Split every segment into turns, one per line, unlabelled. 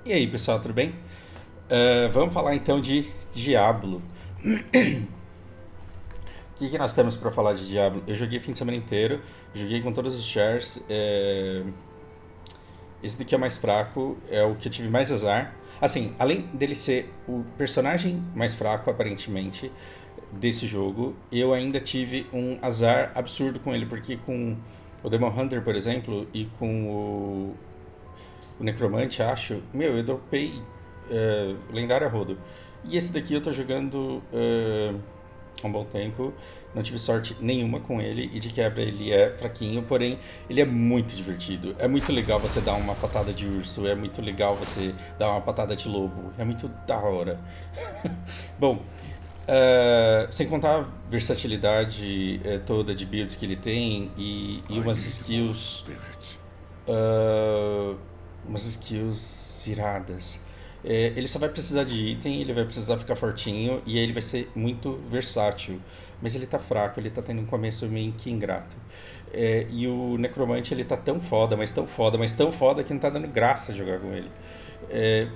E aí, pessoal, tudo bem? Vamos falar então de Diablo. O que nós temos para falar de Diablo? Eu joguei o fim de semana inteiro, joguei com todos os shares. Esse daqui é o mais fraco, é o que eu tive mais azar. Assim, além dele ser o personagem mais fraco, aparentemente, desse jogo, eu ainda tive um azar absurdo com ele, porque com o Demon Hunter, por exemplo, e com o Necromante, acho, meu, eu dropei lendário a rodo. E esse daqui eu tô jogando há um bom tempo, não tive sorte nenhuma com ele e de quebra ele é fraquinho, porém ele é muito divertido. É muito legal você dar uma patada de urso, é muito legal você dar uma patada de lobo, é muito da hora. Bom, sem contar a versatilidade toda de builds que ele tem e ah, umas skills iradas. Ele só vai precisar de item, ele vai precisar ficar fortinho e ele vai ser muito versátil. Mas ele tá fraco, ele tá tendo um começo meio que ingrato. E o Necromante ele tá tão foda, mas tão foda, mas tão foda que não tá dando graça jogar com ele.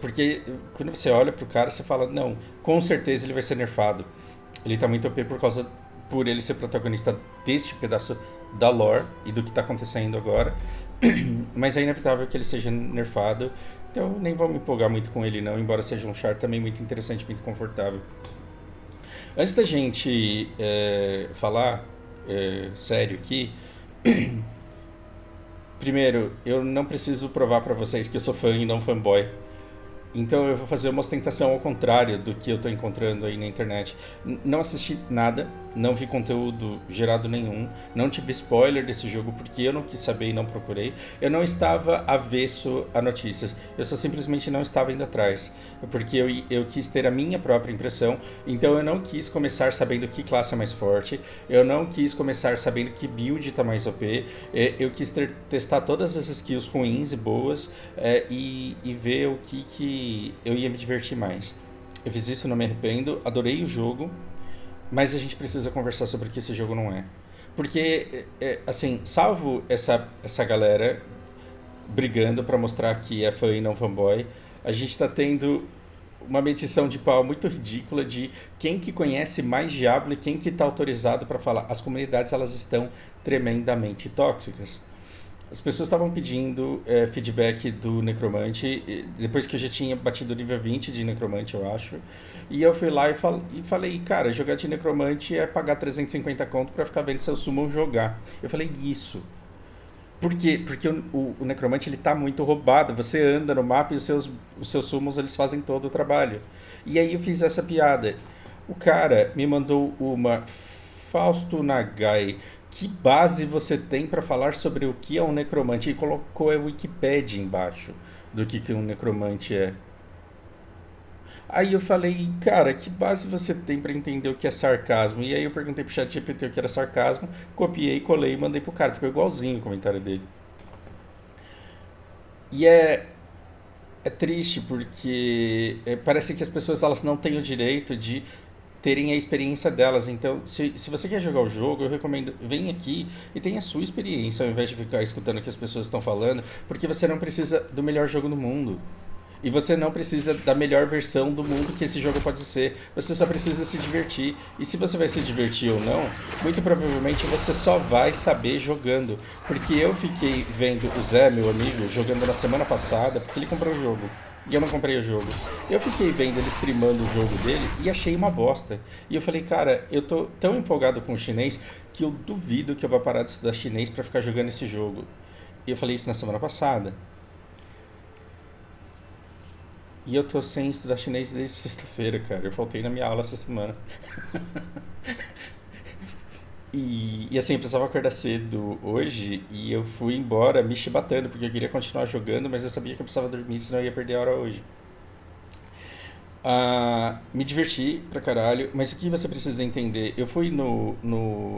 Porque quando você olha pro cara, você fala, não, com certeza ele vai ser nerfado. Ele tá muito OP por ele ser protagonista deste pedaço da lore e do que tá acontecendo agora. Mas é inevitável que ele seja nerfado. Então nem vou me empolgar muito com ele não, embora seja um char também muito interessante, muito confortável. Antes da gente falar sério aqui, primeiro, eu não preciso provar pra vocês que eu sou fã e não fanboy. Então eu vou fazer uma ostentação ao contrário do que eu tô encontrando aí na internet. Não assisti nada, não vi conteúdo gerado nenhum, não tive spoiler desse jogo porque eu não quis saber e não procurei. Eu não estava avesso a notícias, eu só simplesmente não estava indo atrás. Porque eu quis ter a minha própria impressão, então eu não quis começar sabendo que classe é mais forte, eu não quis começar sabendo que build tá mais OP, eu quis testar todas as skills ruins e boas e ver o que eu ia me divertir mais. Eu fiz isso, não me arrependo, adorei o jogo, mas a gente precisa conversar sobre o que esse jogo não é. Porque, assim, salvo essa galera brigando pra mostrar que é fã e não fanboy, a gente tá tendo uma medição de pau muito ridícula de quem que conhece mais Diablo e quem que tá autorizado pra falar. As comunidades, elas estão tremendamente tóxicas. As pessoas estavam pedindo feedback do Necromante, depois que eu já tinha batido o nível 20 de Necromante, eu acho. E eu fui lá e falei, cara, jogar de Necromante é pagar 350 conto pra ficar vendo seu summon jogar. Eu falei, isso. Por quê? Porque o Necromante ele tá muito roubado. Você anda no mapa e os seus summons eles fazem todo o trabalho. E aí eu fiz essa piada. O cara me mandou uma Fausto Nagai. Que base você tem para falar sobre o que é um necromante? E colocou a Wikipedia embaixo do que um necromante é. Aí eu falei, cara, que base você tem para entender o que é sarcasmo? E aí eu perguntei pro chat GPT o que era sarcasmo, copiei, colei e mandei pro cara. Ficou igualzinho o comentário dele. E é triste porque parece que as pessoas elas não têm o direito de terem a experiência delas. Então, se você quer jogar o jogo, eu recomendo, vem aqui e tenha a sua experiência ao invés de ficar escutando o que as pessoas estão falando, porque você não precisa do melhor jogo do mundo. E você não precisa da melhor versão do mundo que esse jogo pode ser. Você só precisa se divertir. E se você vai se divertir ou não, muito provavelmente você só vai saber jogando. Porque eu fiquei vendo o Zé, meu amigo, jogando na semana passada, porque ele comprou o jogo. E eu não comprei o jogo. Eu fiquei vendo ele streamando o jogo dele e achei uma bosta. E eu falei, cara, eu tô tão empolgado com o chinês que eu duvido que eu vou parar de estudar chinês pra ficar jogando esse jogo. E eu falei isso na semana passada. E eu tô sem estudar chinês desde sexta-feira, cara. Eu faltei na minha aula essa semana. E assim, eu precisava acordar cedo hoje e eu fui embora me chibatando, porque eu queria continuar jogando, mas eu sabia que eu precisava dormir, senão eu ia perder a hora hoje. Me diverti pra caralho, mas o que você precisa entender? Eu fui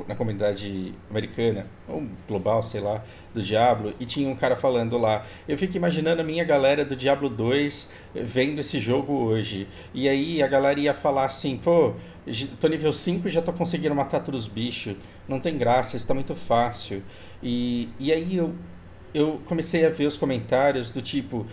na comunidade americana, ou global, sei lá, do Diablo, e tinha um cara falando lá. Eu fico imaginando a minha galera do Diablo 2 vendo esse jogo hoje. E aí a galera ia falar assim: pô, tô nível 5 e já tô conseguindo matar todos os bichos, não tem graça, isso tá muito fácil. E aí eu eu comecei a ver os comentários do tipo,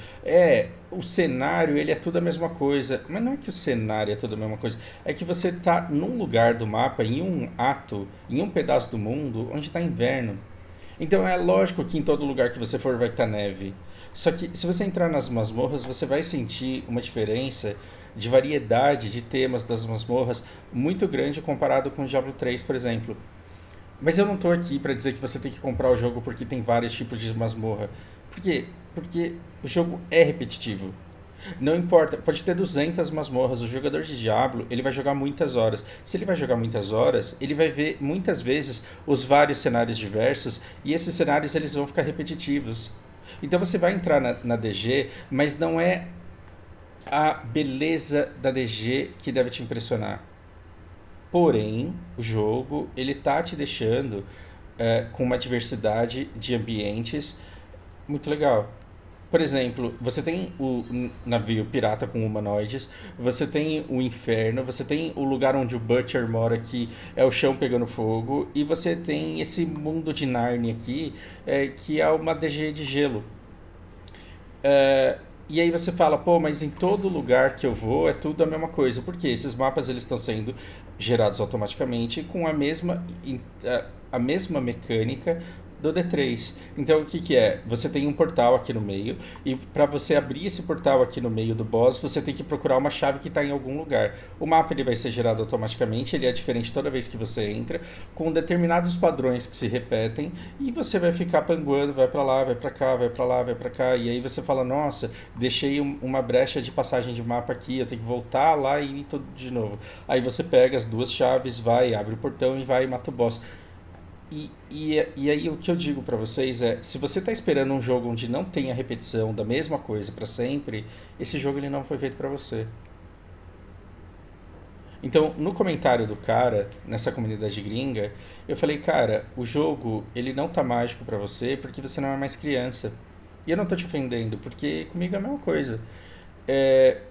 o cenário, ele é tudo a mesma coisa. Mas não é que o cenário é tudo a mesma coisa. É que você tá num lugar do mapa, em um ato, em um pedaço do mundo, onde tá inverno. Então é lógico que em todo lugar que você for vai estar neve. Só que se você entrar nas masmorras, você vai sentir uma diferença de variedade de temas das masmorras muito grande comparado com o Diablo 3, por exemplo. Mas eu não tô aqui pra dizer que você tem que comprar o jogo porque tem vários tipos de masmorra. Por quê? Porque o jogo é repetitivo. Não importa, pode ter 200 masmorras, o jogador de Diablo, ele vai jogar muitas horas. Se ele vai jogar muitas horas, ele vai ver muitas vezes os vários cenários diversos e esses cenários eles vão ficar repetitivos. Então você vai entrar na DG, mas não é a beleza da DG que deve te impressionar. Porém, o jogo ele tá te deixando com uma diversidade de ambientes muito legal. Por exemplo, você tem o navio pirata com humanoides, você tem o inferno, você tem o lugar onde o Butcher mora, que é o chão pegando fogo, e você tem esse mundo de Narnia aqui, que é uma DG de gelo. E aí você fala, pô, mas em todo lugar que eu vou é tudo a mesma coisa. Porque esses mapas eles estão sendo gerados automaticamente com a mesma mecânica do D3. Então o que que é? Você tem um portal aqui no meio e para você abrir esse portal aqui no meio do boss, você tem que procurar uma chave que está em algum lugar. O mapa ele vai ser gerado automaticamente, ele é diferente toda vez que você entra, com determinados padrões que se repetem e você vai ficar panguando, vai para lá, vai para cá, vai para lá, vai para cá e aí você fala, nossa, deixei uma brecha de passagem de mapa aqui, eu tenho que voltar lá e ir tudo de novo. Aí você pega as duas chaves, vai, abre o portão e vai e mata o boss. E aí o que eu digo pra vocês é, se você tá esperando um jogo onde não tem a repetição da mesma coisa pra sempre, esse jogo ele não foi feito pra você. Então, no comentário do cara, nessa comunidade gringa, eu falei, cara, o jogo ele não tá mágico pra você porque você não é mais criança. E eu não tô te ofendendo, porque comigo é a mesma coisa. É,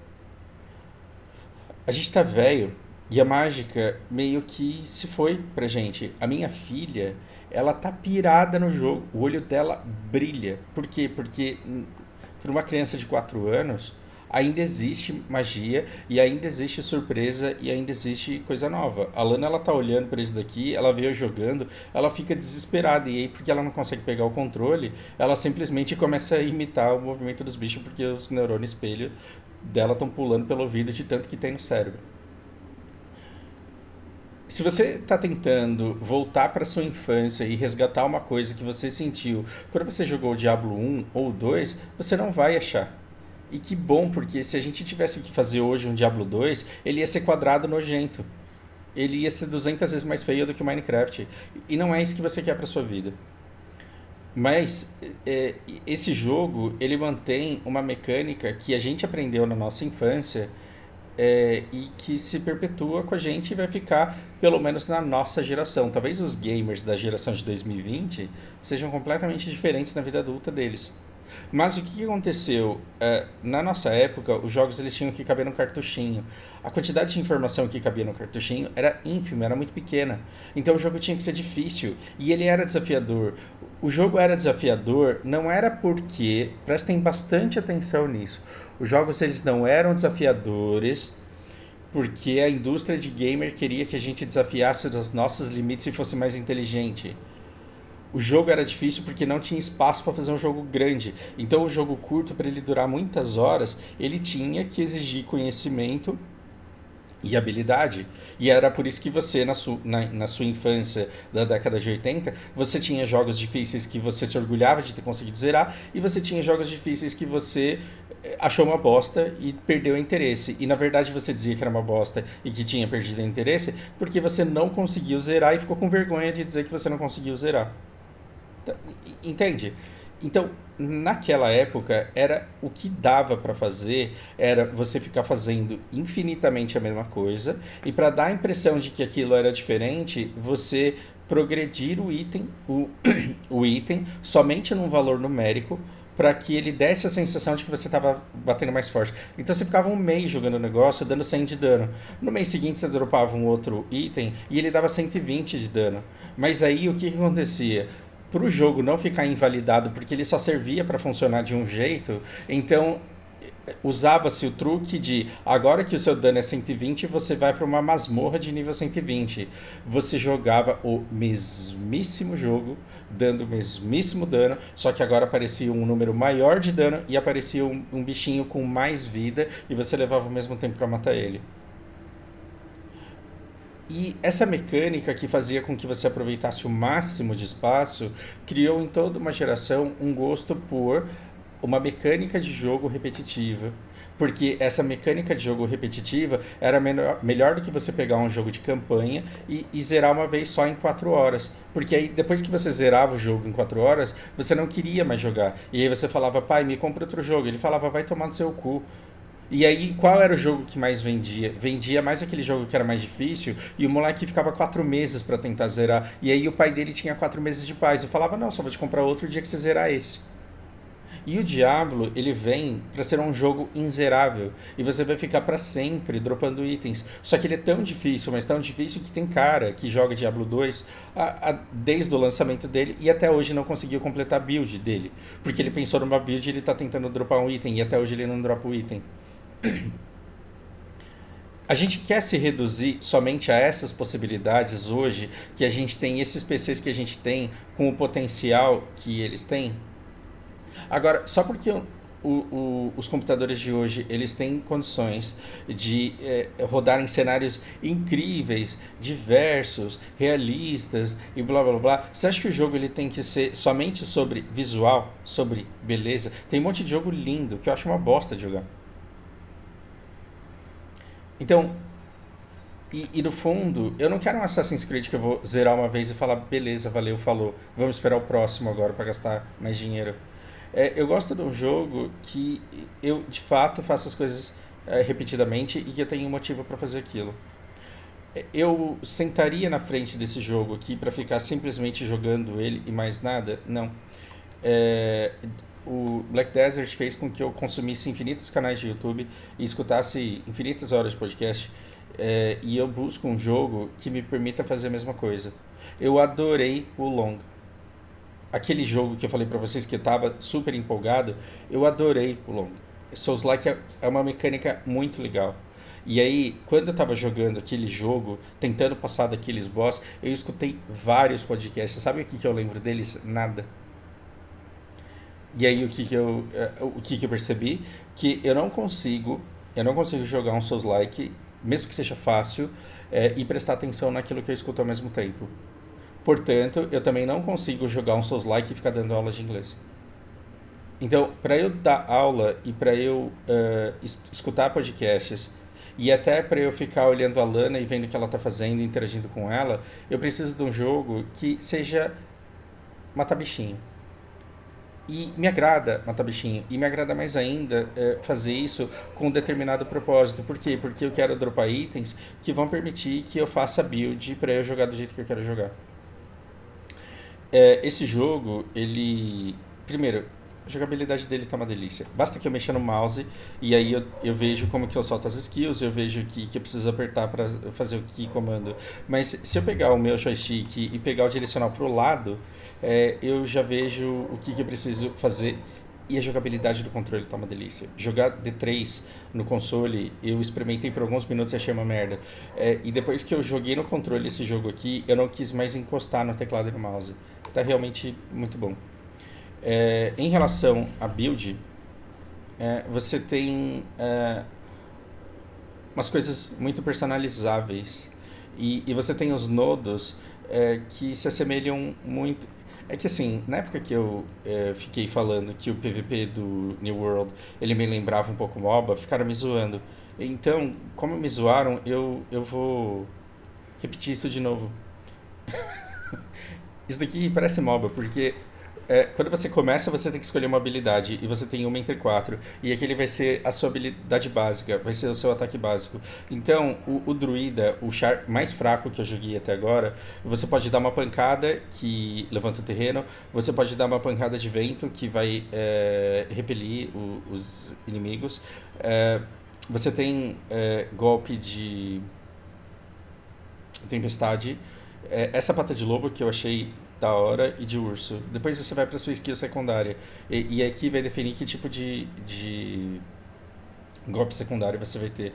a gente tá velho e a mágica meio que se foi pra gente. A minha filha, ela tá pirada no jogo. O olho dela brilha. Por quê? Porque para uma criança de 4 anos, ainda existe magia e ainda existe surpresa e ainda existe coisa nova. A Lana ela tá olhando para isso daqui, ela vê eu jogando, ela fica desesperada e aí porque ela não consegue pegar o controle, ela simplesmente começa a imitar o movimento dos bichos porque os neurônios espelho dela estão pulando pelo ouvido de tanto que tem no cérebro. Se você está tentando voltar para sua infância e resgatar uma coisa que você sentiu quando você jogou o Diablo 1 ou 2, você não vai achar. E que bom, porque se a gente tivesse que fazer hoje um Diablo 2, ele ia ser quadrado nojento. Ele ia ser 200 vezes mais feio do que o Minecraft. E não é isso que você quer para sua vida. Mas esse jogo, ele mantém uma mecânica que a gente aprendeu na nossa infância e que se perpetua com a gente e vai ficar pelo menos na nossa geração. Talvez os gamers da geração de 2020 sejam completamente diferentes na vida adulta deles. Mas o que aconteceu? Na nossa época, os jogos eles tinham que caber no cartuchinho. A quantidade de informação que cabia no cartuchinho era ínfima, era muito pequena. Então o jogo tinha que ser difícil e ele era desafiador. O jogo era desafiador não era porque, prestem bastante atenção nisso, os jogos eles não eram desafiadores porque a indústria de gamer queria que a gente desafiasse os nossos limites e fosse mais inteligente. O jogo era difícil porque não tinha espaço para fazer um jogo grande. Então, o jogo curto, para ele durar muitas horas, ele tinha que exigir conhecimento e habilidade. E era por isso que você, na sua infância da década de 80, você tinha jogos difíceis que você se orgulhava de ter conseguido zerar, e você tinha jogos difíceis que você achou uma bosta e perdeu o interesse. E na verdade você dizia que era uma bosta e que tinha perdido o interesse porque você não conseguiu zerar e ficou com vergonha de dizer que você não conseguiu zerar. Entende? Então, naquela época, era o que dava para fazer era você ficar fazendo infinitamente a mesma coisa e para dar a impressão de que aquilo era diferente, você progredir o item somente num valor numérico para que ele desse a sensação de que você estava batendo mais forte. Então você ficava um mês jogando o negócio, dando 100 de dano. No mês seguinte você dropava um outro item e ele dava 120 de dano. Mas aí o que acontecia? pro jogo não ficar invalidado, porque ele só servia para funcionar de um jeito, então usava-se o truque de agora que o seu dano é 120, você vai para uma masmorra de nível 120. Você jogava o mesmíssimo jogo, dando o mesmíssimo dano, só que agora aparecia um número maior de dano e aparecia um bichinho com mais vida e você levava o mesmo tempo para matar ele. E essa mecânica que fazia com que você aproveitasse o máximo de espaço criou em toda uma geração um gosto por uma mecânica de jogo repetitiva. Porque essa mecânica de jogo repetitiva era melhor do que você pegar um jogo de campanha e zerar uma vez só em 4 horas. Porque aí, depois que você zerava o jogo em 4 horas, você não queria mais jogar. E aí você falava, pai, me compra outro jogo. Ele falava, vai tomar no seu cu. E aí, qual era o jogo que mais vendia? Vendia mais aquele jogo que era mais difícil, e o moleque ficava 4 meses pra tentar zerar. E aí o pai dele tinha 4 meses de paz. Eu falava, não, só vou te comprar outro dia que você zerar esse. E o Diablo, ele vem pra ser um jogo inzerável. E você vai ficar pra sempre dropando itens. Só que ele é tão difícil, mas tão difícil que tem cara que joga Diablo 2 desde o lançamento dele e até hoje não conseguiu completar a build dele. Porque ele pensou numa build e ele tá tentando dropar um item e até hoje ele não dropa o item. A gente quer se reduzir somente a essas possibilidades hoje, que a gente tem esses PCs que a gente tem com o potencial que eles têm? Agora, só porque os computadores de hoje eles têm condições de rodar em cenários incríveis, diversos, realistas e blá blá blá, você acha que o jogo ele tem que ser somente sobre visual, sobre beleza? Tem um monte de jogo lindo que eu acho uma bosta de jogar. Então, no fundo, eu não quero um Assassin's Creed que eu vou zerar uma vez e falar, beleza, valeu, falou, vamos esperar o próximo agora para gastar mais dinheiro. Eu gosto de um jogo que eu, de fato, faço as coisas repetidamente e que eu tenho um motivo para fazer aquilo. Eu sentaria na frente desse jogo aqui para ficar simplesmente jogando ele e mais nada? Não. É, o Black Desert fez com que eu consumisse infinitos canais de YouTube e escutasse infinitas horas de podcast. E eu busco um jogo que me permita fazer a mesma coisa. Eu adorei o Long. Aquele jogo que eu falei pra vocês que eu tava super empolgado, eu adorei o Long. Souls-like é uma mecânica muito legal. E aí, quando eu tava jogando aquele jogo, tentando passar daqueles boss, eu escutei vários podcasts. Sabe o que que eu lembro deles? Nada. E aí o que que eu percebi? Que eu não consigo jogar um Souls-like, mesmo que seja fácil, e prestar atenção naquilo que eu escuto ao mesmo tempo. Portanto, eu também não consigo jogar um Souls-like e ficar dando aula de inglês. Então, para eu dar aula e para eu escutar podcasts e até para eu ficar olhando a Lana e vendo o que ela está fazendo e interagindo com ela, eu preciso de um jogo que seja matar bichinho. E me agrada matar bichinho. E me agrada mais ainda fazer isso com um determinado propósito. Por quê? Porque eu quero dropar itens que vão permitir que eu faça build para eu jogar do jeito que eu quero jogar. Esse jogo, ele. Primeiro, a jogabilidade dele tá uma delícia. Basta que eu mexa no mouse e aí eu vejo como que eu solto as skills, eu vejo o que eu preciso apertar para fazer o que comando. Mas se eu pegar o meu joystick e pegar o direcional pro lado, eu já vejo o que eu preciso fazer e a jogabilidade do controle tá uma delícia. Jogar D3 no console, eu experimentei por alguns minutos e achei uma merda. E depois que eu joguei no controle esse jogo aqui, eu não quis mais encostar no teclado e no mouse. Tá realmente muito bom. Em relação a build, você tem umas coisas muito personalizáveis. E você tem os nodos que se assemelham muito. É que assim, na época que eu fiquei falando que o PVP do New World ele me lembrava um pouco MOBA, ficaram me zoando. Então, como me zoaram, eu vou repetir isso de novo. Isso daqui parece MOBA, porque quando você começa, você tem que escolher uma habilidade e você tem uma entre quatro. E aquele vai ser a sua habilidade básica, vai ser o seu ataque básico. Então, o druida, o char mais fraco que eu joguei até agora, você pode dar uma pancada que levanta o terreno, você pode dar uma pancada de vento que vai repelir os inimigos. Você tem golpe de tempestade. Essa pata de lobo que eu achei da hora e de urso. Depois você vai para sua skill secundária. E aqui vai definir que tipo de golpe secundário você vai ter.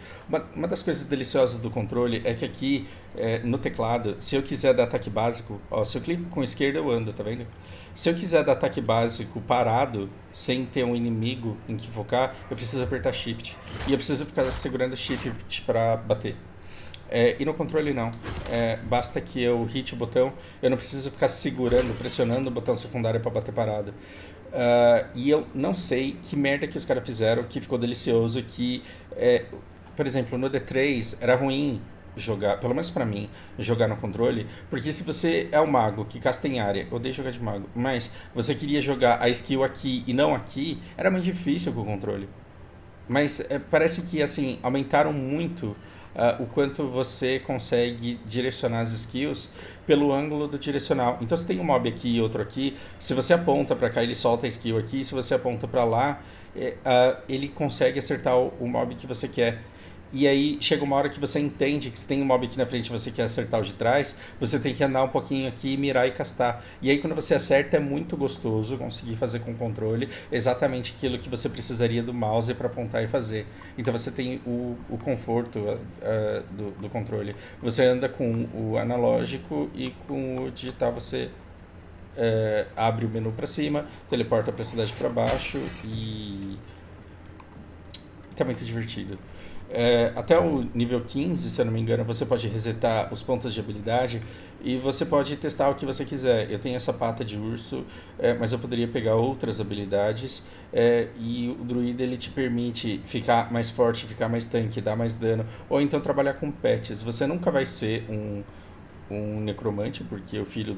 Uma das coisas deliciosas do controle é que aqui no teclado, se eu quiser dar ataque básico, ó, se eu clico com esquerda eu ando, tá vendo? Se eu quiser dar ataque básico parado, sem ter um inimigo em que focar, eu preciso apertar Shift. E eu preciso ficar segurando Shift para bater. E no controle não. Basta que eu hit o botão, eu não preciso ficar segurando, pressionando o botão secundário para bater parado. E eu não sei que merda que os caras fizeram, que ficou delicioso, por exemplo, no D3 era ruim jogar, pelo menos pra mim, jogar no controle, porque se você é um mago que casta em área, eu odeio jogar de mago, mas você queria jogar a skill aqui e não aqui, era muito difícil com o controle. Mas parece que assim aumentaram muito o quanto você consegue direcionar as skills pelo ângulo do direcional. Então se tem um mob aqui e outro aqui, se você aponta para cá ele solta a skill aqui, se você aponta para lá ele consegue acertar o mob que você quer. E aí chega uma hora que você entende que se tem um mob aqui na frente e você quer acertar o de trás, você tem que andar um pouquinho aqui, mirar e castar. E aí quando você acerta é muito gostoso conseguir fazer com o controle exatamente aquilo que você precisaria do mouse para apontar e fazer. Então você tem o conforto do controle. Você anda com o analógico e com o digital você abre o menu para cima, teleporta para a cidade para baixo e tá muito divertido. Até o nível 15, se eu não me engano, você pode resetar os pontos de habilidade e você pode testar o que você quiser. Eu tenho essa pata de urso, mas eu poderia pegar outras habilidades e o druida ele te permite ficar mais forte, ficar mais tanque, dar mais dano, ou então trabalhar com pets. Você nunca vai ser um necromante, porque o filho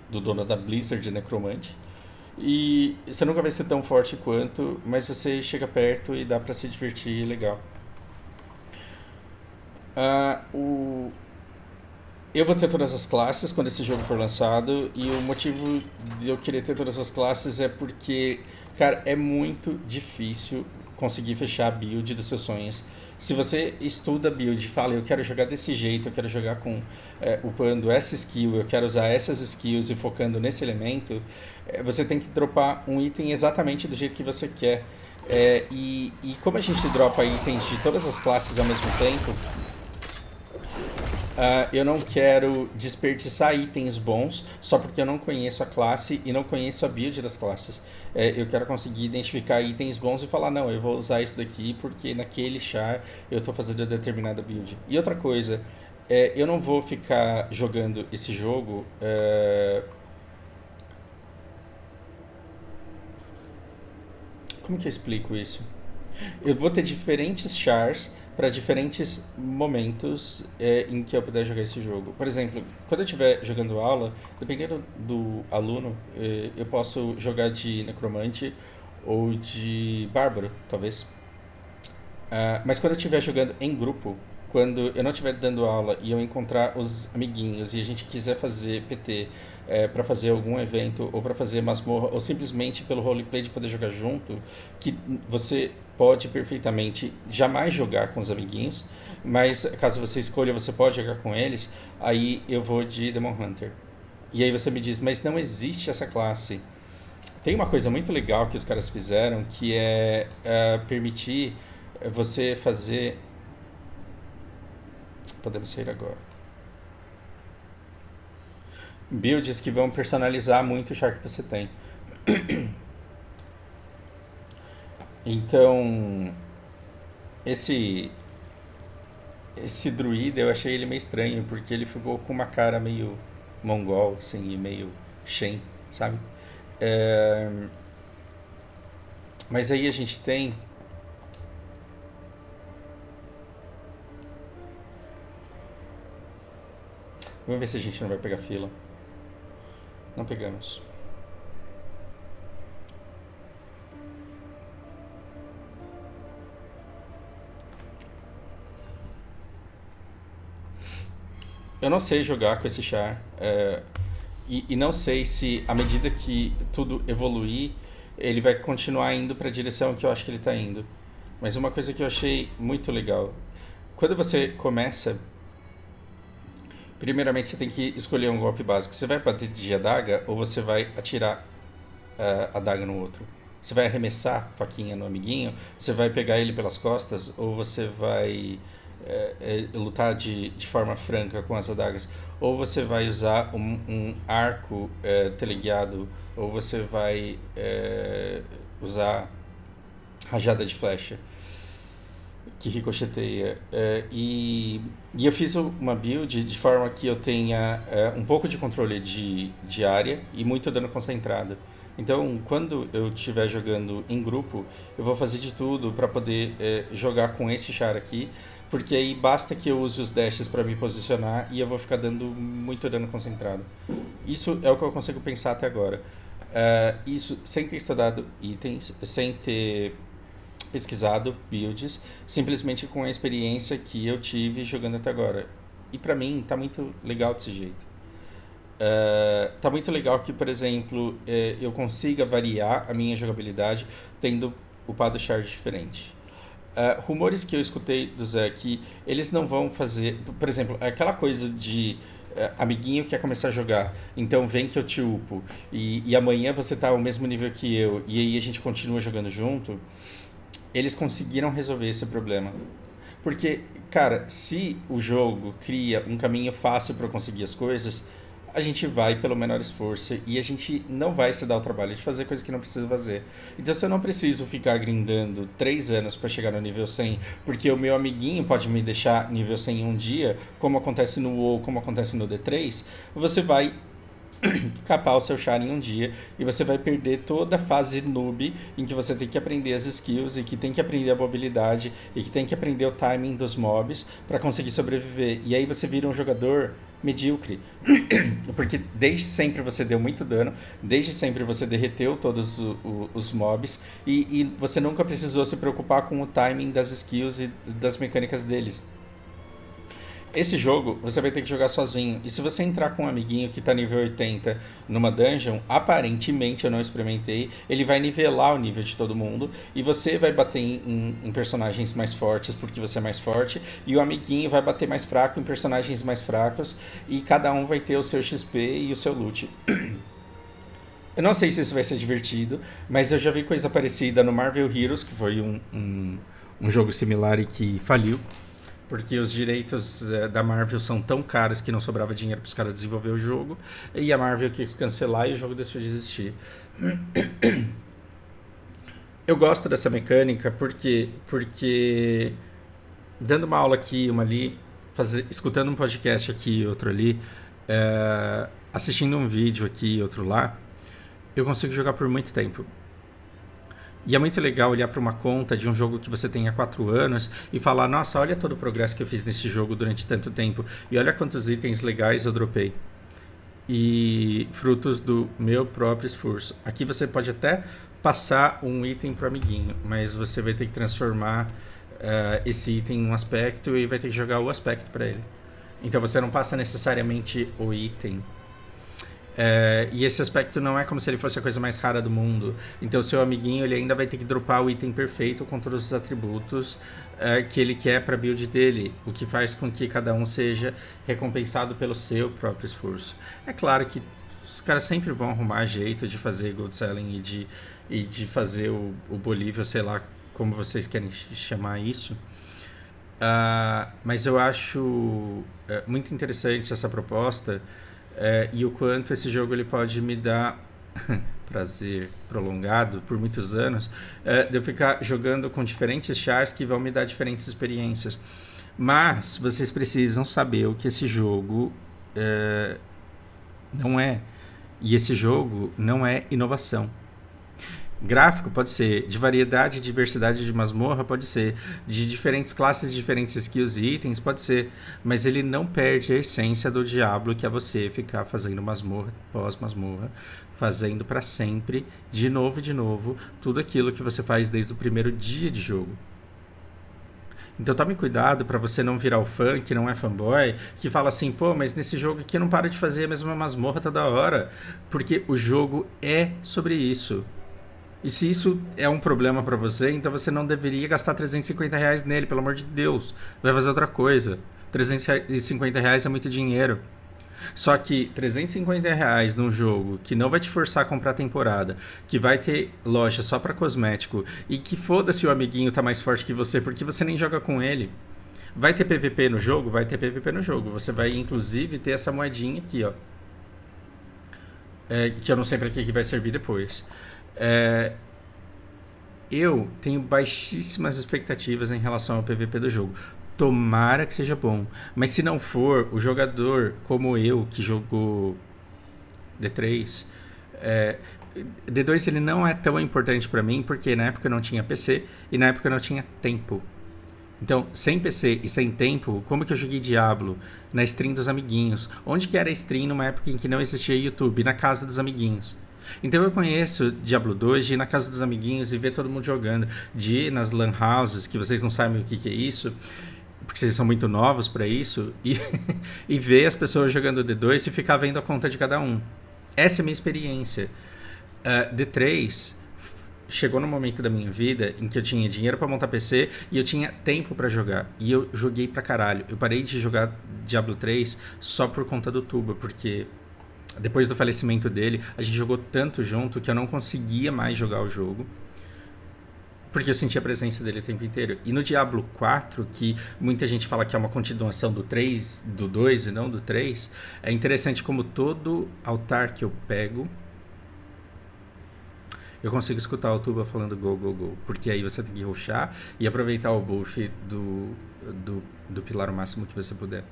do dono da Blizzard é necromante. E você nunca vai ser tão forte quanto, mas você chega perto e dá pra se divertir legal. Ah, o... Eu vou ter todas as classes quando esse jogo for lançado, e o motivo de eu querer ter todas as classes é porque, cara, é muito difícil conseguir fechar a build dos seus sonhos. Se você estuda a build e fala, eu quero jogar desse jeito, eu quero jogar upando essa skill, eu quero usar essas skills e focando nesse elemento, você tem que dropar um item exatamente do jeito que você quer. E como a gente dropa itens de todas as classes ao mesmo tempo, eu não quero desperdiçar itens bons só porque eu não conheço a classe e não conheço a build das classes. Eu quero conseguir identificar itens bons e falar, não, eu vou usar isso daqui porque naquele char eu estou fazendo determinada build. E outra coisa, eu não vou ficar jogando esse jogo... Como que eu explico isso? Eu vou ter diferentes chars para diferentes momentos em que eu puder jogar esse jogo. Por exemplo, quando eu estiver jogando aula, dependendo do aluno, eu posso jogar de necromante ou de bárbaro, talvez. Mas quando eu estiver jogando em grupo, quando eu não estiver dando aula e eu encontrar os amiguinhos e a gente quiser fazer PT para fazer algum evento ou para fazer masmorra ou simplesmente pelo roleplay de poder jogar junto, que você pode perfeitamente jamais jogar com os amiguinhos, mas caso você escolha, você pode jogar com eles, aí eu vou de Demon Hunter. E aí você me diz, mas não existe essa classe. Tem uma coisa muito legal que os caras fizeram, que é permitir você fazer... Podemos sair agora. Builds que vão personalizar muito o char que você tem. Então, esse druida eu achei ele meio estranho, porque ele ficou com uma cara meio mongol, assim, e meio Shen, sabe? Mas aí a gente tem... Vamos ver se a gente não vai pegar fila. Não pegamos. Eu não sei jogar com esse char. E não sei se, à medida que tudo evoluir, ele vai continuar indo para a direção que eu acho que ele está indo. Mas uma coisa que eu achei muito legal. Quando você começa... Primeiramente, você tem que escolher um golpe básico. Você vai bater de adaga ou você vai atirar a adaga no outro? Você vai arremessar faquinha no amiguinho? Você vai pegar ele pelas costas? Ou você vai lutar de forma franca com as adagas? Ou você vai usar um arco teleguiado? Ou você vai usar rajada de flecha que ricocheteia. E eu fiz uma build de forma que eu tenha um pouco de controle de área e muito dano concentrado. Então, quando eu estiver jogando em grupo, eu vou fazer de tudo para poder jogar com esse char aqui, porque aí basta que eu use os dashes para me posicionar e eu vou ficar dando muito dano concentrado. Isso é o que eu consigo pensar até agora. Isso sem ter estudado itens, sem ter pesquisado builds, simplesmente com a experiência que eu tive jogando até agora. E pra mim tá muito legal desse jeito. Tá muito legal que, por exemplo, eu consiga variar a minha jogabilidade tendo upado char diferente. Rumores que eu escutei do Zé que eles não vão fazer, por exemplo, aquela coisa de amiguinho quer começar a jogar, então vem que eu te upo e amanhã você tá ao mesmo nível que eu e aí a gente continua jogando junto. Eles conseguiram resolver esse problema. Porque, cara, se o jogo cria um caminho fácil para conseguir as coisas, a gente vai pelo menor esforço e a gente não vai se dar o trabalho de fazer coisas que não precisa fazer. Então, se eu não preciso ficar grindando 3 anos para chegar no nível 100, porque o meu amiguinho pode me deixar nível 100 em um dia, como acontece no WoW, como acontece no D3, você vai capar o seu char em um dia e você vai perder toda a fase noob em que você tem que aprender as skills e que tem que aprender a mobilidade e que tem que aprender o timing dos mobs para conseguir sobreviver. E aí você vira um jogador medíocre, porque desde sempre você deu muito dano, desde sempre você derreteu todos os mobs e você nunca precisou se preocupar com o timing das skills e das mecânicas deles. Esse jogo você vai ter que jogar sozinho. E se você entrar com um amiguinho que tá nível 80 numa dungeon, aparentemente eu não experimentei, ele vai nivelar o nível de todo mundo. E você vai bater em personagens mais fortes porque você é mais forte. E o amiguinho vai bater mais fraco em personagens mais fracos. E cada um vai ter o seu XP e o seu loot. Eu não sei se isso vai ser divertido, mas eu já vi coisa parecida no Marvel Heroes, que foi um jogo similar e que faliu. Porque os direitos da Marvel são tão caros que não sobrava dinheiro para os caras desenvolver o jogo. E a Marvel quis cancelar e o jogo deixou de existir. Eu gosto dessa mecânica porque dando uma aula aqui, uma ali, escutando um podcast aqui, outro ali, assistindo um vídeo aqui, outro lá, eu consigo jogar por muito tempo. E é muito legal olhar para uma conta de um jogo que você tem há 4 anos e falar, nossa, olha todo o progresso que eu fiz nesse jogo durante tanto tempo e olha quantos itens legais eu dropei. E frutos do meu próprio esforço. Aqui você pode até passar um item para o amiguinho, mas você vai ter que transformar esse item em um aspecto e vai ter que jogar o aspecto para ele. Então você não passa necessariamente o item. E esse aspecto não é como se ele fosse a coisa mais rara do mundo. Então o seu amiguinho ele ainda vai ter que dropar o item perfeito com todos os atributos que ele quer para a build dele, o que faz com que cada um seja recompensado pelo seu próprio esforço. É claro que os caras sempre vão arrumar jeito de fazer gold selling e de fazer o Bolívia, sei lá como vocês querem chamar isso. Mas eu acho muito interessante essa proposta. E o quanto esse jogo ele pode me dar prazer prolongado por muitos anos de eu ficar jogando com diferentes chars que vão me dar diferentes experiências. Mas vocês precisam saber o que esse jogo não é. E esse jogo não é inovação. Gráfico pode ser, de variedade e diversidade de masmorra pode ser, de diferentes classes, diferentes skills e itens pode ser, mas ele não perde a essência do Diablo, que é você ficar fazendo masmorra pós masmorra, fazendo para sempre, de novo, tudo aquilo que você faz desde o primeiro dia de jogo. Então tome cuidado para você não virar o fã que não é fanboy, que fala assim, pô, mas nesse jogo aqui eu não paro de fazer a mesma masmorra toda hora, porque o jogo é sobre isso. E se isso é um problema pra você, então você não deveria gastar R$350 nele, pelo amor de Deus. Vai fazer outra coisa. R$ 350 é muito dinheiro. Só que R$ 350 num jogo que não vai te forçar a comprar temporada, que vai ter loja só pra cosmético e que foda-se o amiguinho tá mais forte que você porque você nem joga com ele. Vai ter PVP no jogo? Vai ter PVP no jogo. Você vai inclusive ter essa moedinha aqui, ó. Que eu não sei pra que vai servir depois. Eu tenho baixíssimas expectativas em relação ao PVP do jogo. Tomara que seja bom. Mas se não for, o jogador como eu, que jogou D3, D2 ele não é tão importante pra mim, porque na época eu não tinha PC e na época eu não tinha tempo. Então, sem PC e sem tempo, como que eu joguei Diablo? Na stream dos amiguinhos. Onde que era stream numa época em que não existia YouTube? Na casa dos amiguinhos. Então eu conheço Diablo 2 de ir na casa dos amiguinhos e ver todo mundo jogando. De ir nas lan houses, que vocês não sabem o que é isso, porque vocês são muito novos pra isso, e ver as pessoas jogando D2 e ficar vendo a conta de cada um. Essa é a minha experiência. D3 chegou no momento da minha vida em que eu tinha dinheiro pra montar PC e eu tinha tempo pra jogar. E eu joguei pra caralho. Eu parei de jogar Diablo 3 só por conta do Tuba, porque depois do falecimento dele, a gente jogou tanto junto que eu não conseguia mais jogar o jogo, porque eu sentia a presença dele o tempo inteiro. E no Diablo 4, que muita gente fala que é uma continuação do 3, do 2 e não do 3, é interessante como todo altar que eu pego, eu consigo escutar o Tuba falando go, go, go. Porque aí você tem que rushar e aproveitar o buff do pilar o máximo que você puder.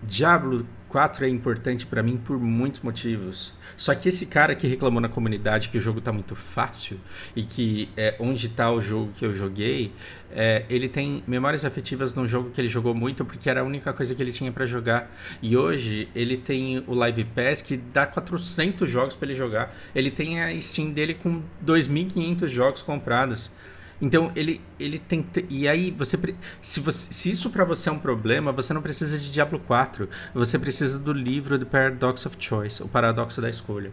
Diablo 4 é importante pra mim por muitos motivos. Só que esse cara que reclamou na comunidade que o jogo tá muito fácil e que onde tá o jogo que eu joguei, ele tem memórias afetivas num jogo que ele jogou muito porque era a única coisa que ele tinha pra jogar. E hoje ele tem o Live Pass que dá 400 jogos pra ele jogar. Ele tem a Steam dele com 2.500 jogos comprados. Então ele tem. E aí, se isso pra você é um problema, você não precisa de Diablo 4. Você precisa do livro The Paradox of Choice, o paradoxo da escolha.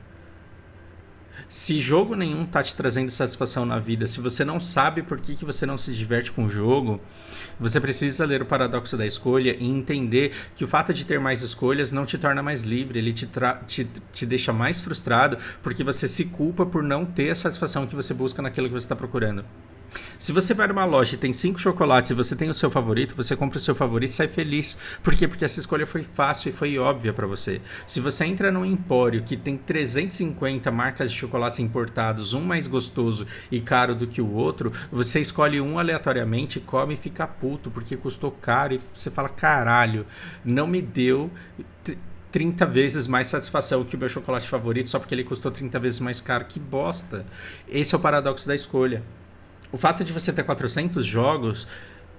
Se jogo nenhum tá te trazendo satisfação na vida, se você não sabe por que você não se diverte com o jogo, você precisa ler o paradoxo da escolha e entender que o fato de ter mais escolhas não te torna mais livre, ele te deixa mais frustrado porque você se culpa por não ter a satisfação que você busca naquilo que você está procurando. Se você vai numa loja e tem 5 chocolates e você tem o seu favorito, você compra o seu favorito e sai feliz. Por quê? Porque essa escolha foi fácil e foi óbvia pra você. Se você entra num empório que tem 350 marcas de chocolates importados, um mais gostoso e caro do que o outro, você escolhe um aleatoriamente, come e fica puto porque custou caro e você fala, caralho, não me deu 30 vezes mais satisfação que o meu chocolate favorito só porque ele custou 30 vezes mais caro. Que bosta! Esse é o paradoxo da escolha. O fato de você ter 400 jogos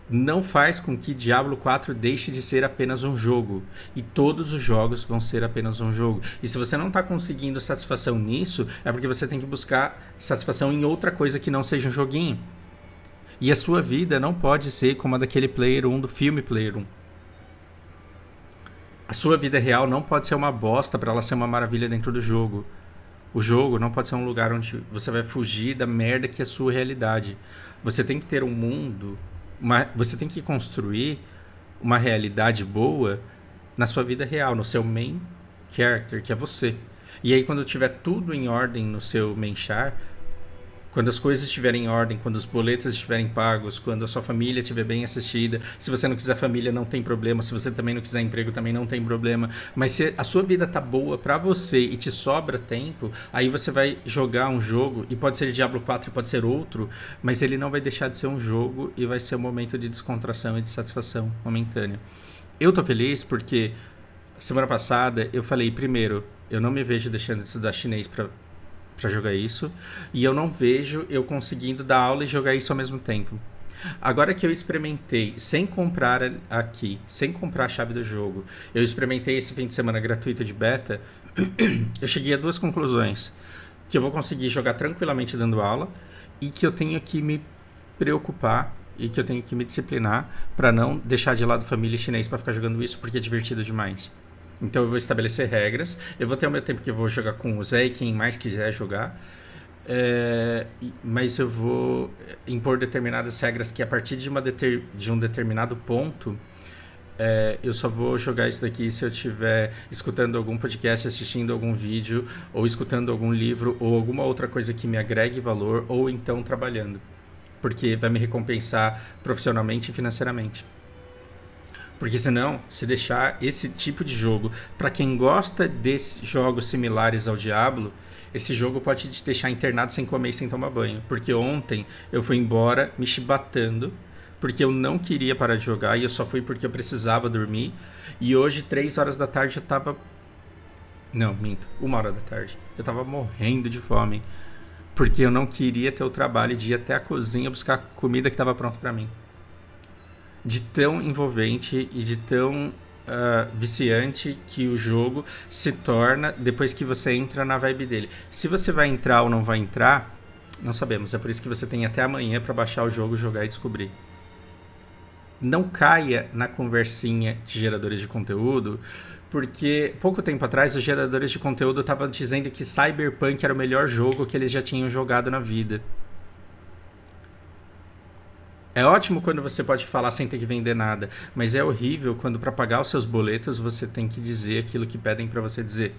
não faz com que Diablo 4 deixe de ser apenas um jogo. E todos os jogos vão ser apenas um jogo. E se você não está conseguindo satisfação nisso, é porque você tem que buscar satisfação em outra coisa que não seja um joguinho. E a sua vida não pode ser como a daquele Player 1 do filme Player 1. A sua vida real não pode ser uma bosta para ela ser uma maravilha dentro do jogo. O jogo não pode ser um lugar onde você vai fugir da merda que é a sua realidade. Você tem que ter um mundo, você tem que construir uma realidade boa na sua vida real, no seu main character, que é você. E aí quando tiver tudo em ordem no seu main char, quando as coisas estiverem em ordem, quando os boletos estiverem pagos, quando a sua família estiver bem assistida, se você não quiser família, não tem problema, se você também não quiser emprego, também não tem problema, mas se a sua vida tá boa pra você e te sobra tempo, aí você vai jogar um jogo, e pode ser Diablo 4 e pode ser outro, mas ele não vai deixar de ser um jogo e vai ser um momento de descontração e de satisfação momentânea. Eu tô feliz porque semana passada eu falei, primeiro, eu não me vejo deixando de estudar chinês pra jogar isso, e eu não vejo eu conseguindo dar aula e jogar isso ao mesmo tempo. Agora que eu experimentei, sem comprar aqui, sem comprar a chave do jogo, eu experimentei esse fim de semana gratuito de beta, eu cheguei a 2 conclusões. Que eu vou conseguir jogar tranquilamente dando aula, e que eu tenho que me preocupar, e que eu tenho que me disciplinar para não deixar de lado família e chinês para ficar jogando isso, porque é divertido demais. Então eu vou estabelecer regras, eu vou ter o meu tempo que eu vou jogar com o Zé e quem mais quiser jogar, Mas eu vou impor determinadas regras que a partir de um determinado ponto eu só vou jogar isso daqui se eu estiver escutando algum podcast, assistindo algum vídeo, ou escutando algum livro, ou alguma outra coisa que me agregue valor, ou então trabalhando. Porque vai me recompensar profissionalmente e financeiramente. Porque senão, se deixar esse tipo de jogo, para quem gosta desses jogos similares ao Diablo, esse jogo pode te deixar internado sem comer e sem tomar banho. Porque ontem eu fui embora me chibatando, porque eu não queria parar de jogar e eu só fui porque eu precisava dormir. E hoje, 3 horas da tarde, eu tava... Não, minto, 1 hora da tarde. Eu tava morrendo de fome. Porque eu não queria ter o trabalho de ir até a cozinha buscar comida que tava pronta para mim. De tão envolvente e de tão viciante que o jogo se torna depois que você entra na vibe dele. Se você vai entrar ou não vai entrar, não sabemos. É por isso que você tem até amanhã para baixar o jogo, jogar e descobrir. Não caia na conversinha de geradores de conteúdo, porque pouco tempo atrás os geradores de conteúdo estavam dizendo que Cyberpunk era o melhor jogo que eles já tinham jogado na vida. É ótimo quando você pode falar sem ter que vender nada, mas é horrível quando para pagar os seus boletos você tem que dizer aquilo que pedem para você dizer.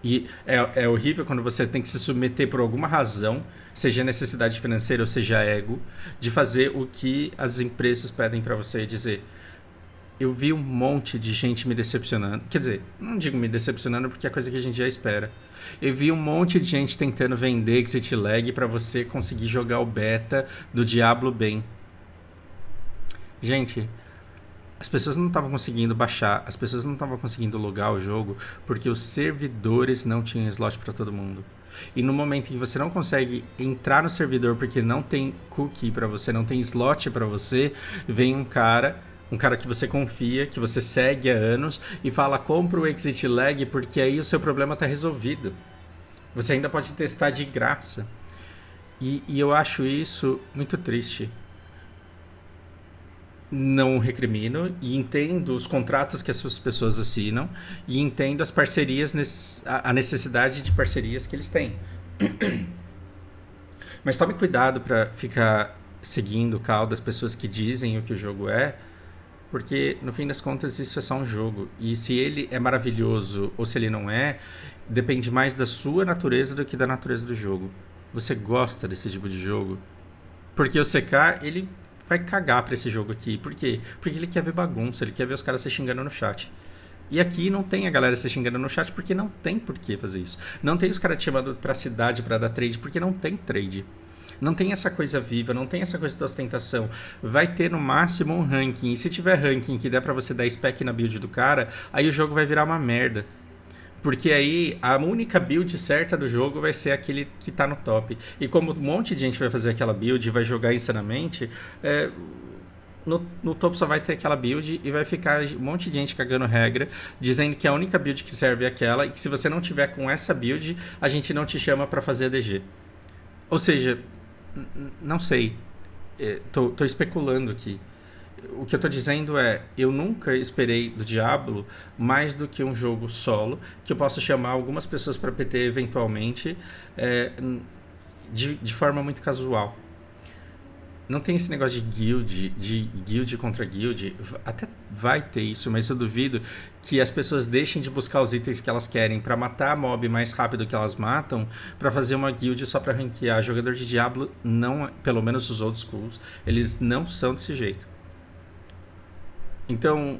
E é horrível quando você tem que se submeter por alguma razão, seja necessidade financeira ou seja ego, de fazer o que as empresas pedem para você dizer. Eu vi um monte de gente me decepcionando. Quer dizer, não digo me decepcionando porque é coisa que a gente já espera. Eu vi um monte de gente tentando vender exit lag para você conseguir jogar o beta do Diablo bem. Gente, as pessoas não estavam conseguindo baixar, as pessoas não estavam conseguindo logar o jogo porque os servidores não tinham slot para todo mundo. E no momento em que você não consegue entrar no servidor porque não tem cookie para você, não tem slot para você, vem um cara que você confia, que você segue há anos e fala, compra o exit lag porque aí o seu problema está resolvido. Você ainda pode testar de graça. E eu acho isso muito triste. Não recrimino e entendo os contratos que essas pessoas assinam e entendo as parcerias, a necessidade de parcerias que eles têm. Mas tome cuidado para ficar seguindo o calo das pessoas que dizem o que o jogo é, porque no fim das contas isso é só um jogo. E se ele é maravilhoso ou se ele não é, depende mais da sua natureza do que da natureza do jogo. Você gosta desse tipo de jogo? Porque o CK, ele vai cagar pra esse jogo aqui. Por quê? Porque ele quer ver bagunça, ele quer ver os caras se xingando no chat. E aqui não tem a galera se xingando no chat porque não tem por que fazer isso. Não tem os caras te chamando pra cidade pra dar trade porque não tem trade. Não tem essa coisa viva, não tem essa coisa da ostentação. Vai ter no máximo um ranking. E se tiver ranking que der pra você dar spec na build do cara, aí o jogo vai virar uma merda. Porque aí a única build certa do jogo vai ser aquele que tá no top. E como um monte de gente vai fazer aquela build e vai jogar insanamente, no topo só vai ter aquela build e vai ficar um monte de gente cagando regra, dizendo que a única build que serve é aquela e que se você não tiver com essa build, a gente não te chama pra fazer ADG. Ou seja, não sei. Tô especulando aqui. O que eu tô dizendo é, eu nunca esperei do Diablo mais do que um jogo solo, que eu possa chamar algumas pessoas para PT eventualmente, de forma muito casual. Não tem esse negócio de guild contra guild. Até vai ter isso, mas eu duvido que as pessoas deixem de buscar os itens que elas querem para matar a mob mais rápido que elas matam, para fazer uma guild só para ranquear. Jogador de Diablo, não, pelo menos os old schools, eles não são desse jeito. Então,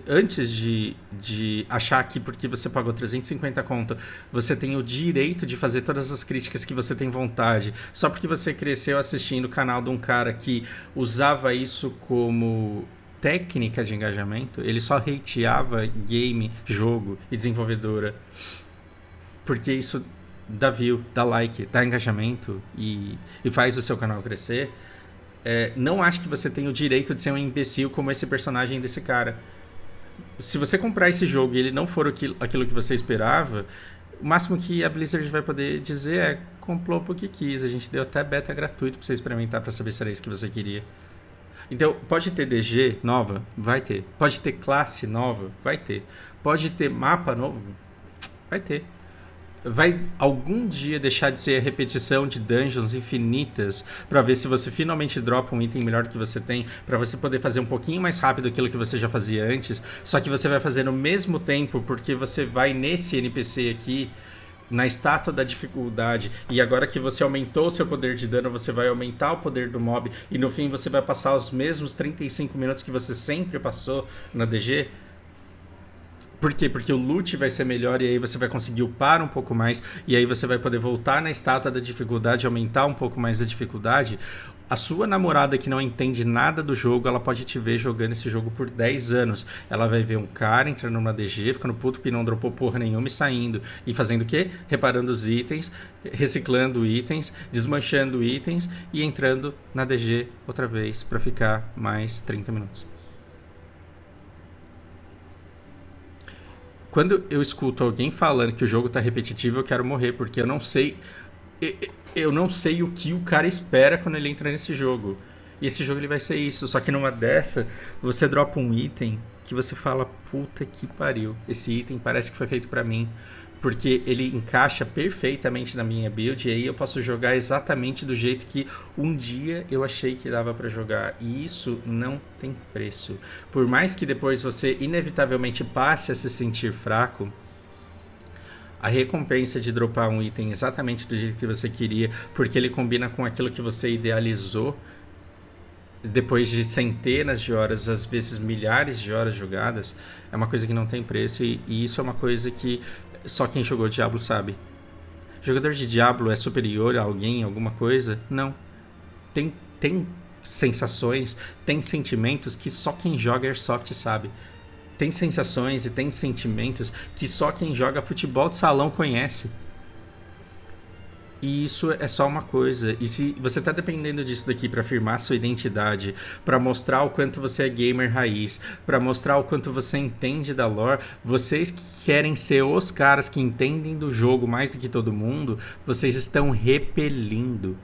antes de achar que porque você pagou 350 conto, você tem o direito de fazer todas as críticas que você tem vontade, só porque você cresceu assistindo o canal de um cara que usava isso como técnica de engajamento, ele só hateava game, jogo e desenvolvedora, porque isso dá view, dá like, dá engajamento e faz o seu canal crescer. Não acho que você tem o direito de ser um imbecil como esse personagem desse cara. Se você comprar esse jogo e ele não for aquilo que você esperava, o máximo que a Blizzard vai poder dizer é comprou porque quis. A gente deu até beta gratuito pra você experimentar pra saber se era isso que você queria. Então, pode ter DG nova? Vai ter. Pode ter classe nova? Vai ter. Pode ter mapa novo? Vai ter. vai algum dia deixar de ser a repetição de dungeons infinitas pra ver se você finalmente dropa um item melhor do que você tem, pra você poder fazer um pouquinho mais rápido aquilo que você já fazia antes, só que você vai fazer no mesmo tempo porque você vai nesse NPC aqui na estátua da dificuldade, e agora que você aumentou o seu poder de dano, você vai aumentar o poder do mob, e no fim você vai passar os mesmos 35 minutos que você sempre passou na DG. Por quê? Porque o loot vai ser melhor e aí você vai conseguir upar um pouco mais e aí você vai poder voltar na estátua da dificuldade, aumentar um pouco mais a dificuldade. A sua namorada que não entende nada do jogo, ela pode te ver jogando esse jogo por 10 anos. Ela vai ver um cara entrando numa DG, ficando puto que não dropou porra nenhuma e saindo. E fazendo o quê? Reparando os itens, reciclando itens, desmanchando itens e entrando na DG outra vez pra ficar mais 30 minutos. Quando eu escuto alguém falando que o jogo tá repetitivo, eu quero morrer, porque eu não sei. Eu não sei o que o cara espera quando ele entra nesse jogo. E esse jogo ele vai ser isso. Só que numa dessa, você dropa um item que você fala, puta que pariu. Esse item parece que foi feito pra mim. Porque ele encaixa perfeitamente na minha build e aí eu posso jogar exatamente do jeito que um dia eu achei que dava pra jogar. E isso não tem preço. Por mais que depois você inevitavelmente passe a se sentir fraco, a recompensa de dropar um item exatamente do jeito que você queria, porque ele combina com aquilo que você idealizou, depois de centenas de horas, às vezes milhares de horas jogadas, é uma coisa que não tem preço e isso é uma coisa que só quem jogou Diablo sabe. Jogador de Diablo é superior a alguém, alguma coisa? Não. Tem sensações, tem sentimentos que só quem joga Airsoft sabe. Tem sensações e tem sentimentos que só quem joga futebol de salão conhece. E isso é só uma coisa. E se você tá dependendo disso daqui pra afirmar sua identidade, pra mostrar o quanto você é gamer raiz, pra mostrar o quanto você entende da lore, vocês que querem ser os caras que entendem do jogo mais do que todo mundo, vocês estão repelindo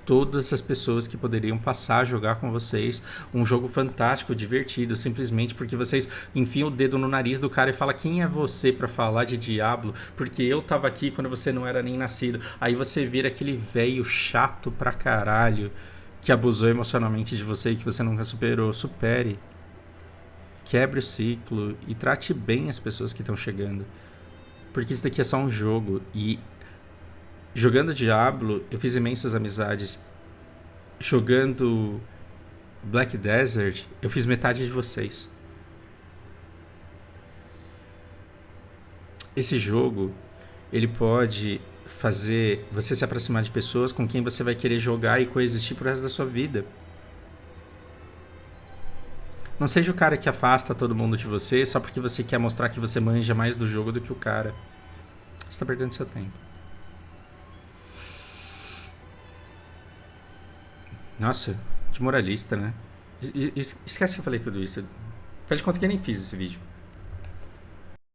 todas as pessoas que poderiam passar a jogar com vocês um jogo fantástico, divertido, simplesmente porque vocês enfiam o dedo no nariz do cara e falam quem é você pra falar de Diablo, porque eu tava aqui quando você não era nem nascido. Aí você vira aquele velho chato pra caralho que abusou emocionalmente de você e que você nunca superou. Supere, quebre o ciclo e trate bem as pessoas que estão chegando, porque isso daqui é só um jogo. E jogando Diablo, eu fiz imensas amizades. Jogando Black Desert, eu fiz metade de vocês. Esse jogo, ele pode fazer você se aproximar de pessoas com quem você vai querer jogar e coexistir pro resto da sua vida. Não seja o cara que afasta todo mundo de você só porque você quer mostrar que você manja mais do jogo do que o cara. Você tá perdendo seu tempo. Nossa, que moralista, né? Esquece que eu falei tudo isso. Faz de conta que eu nem fiz esse vídeo.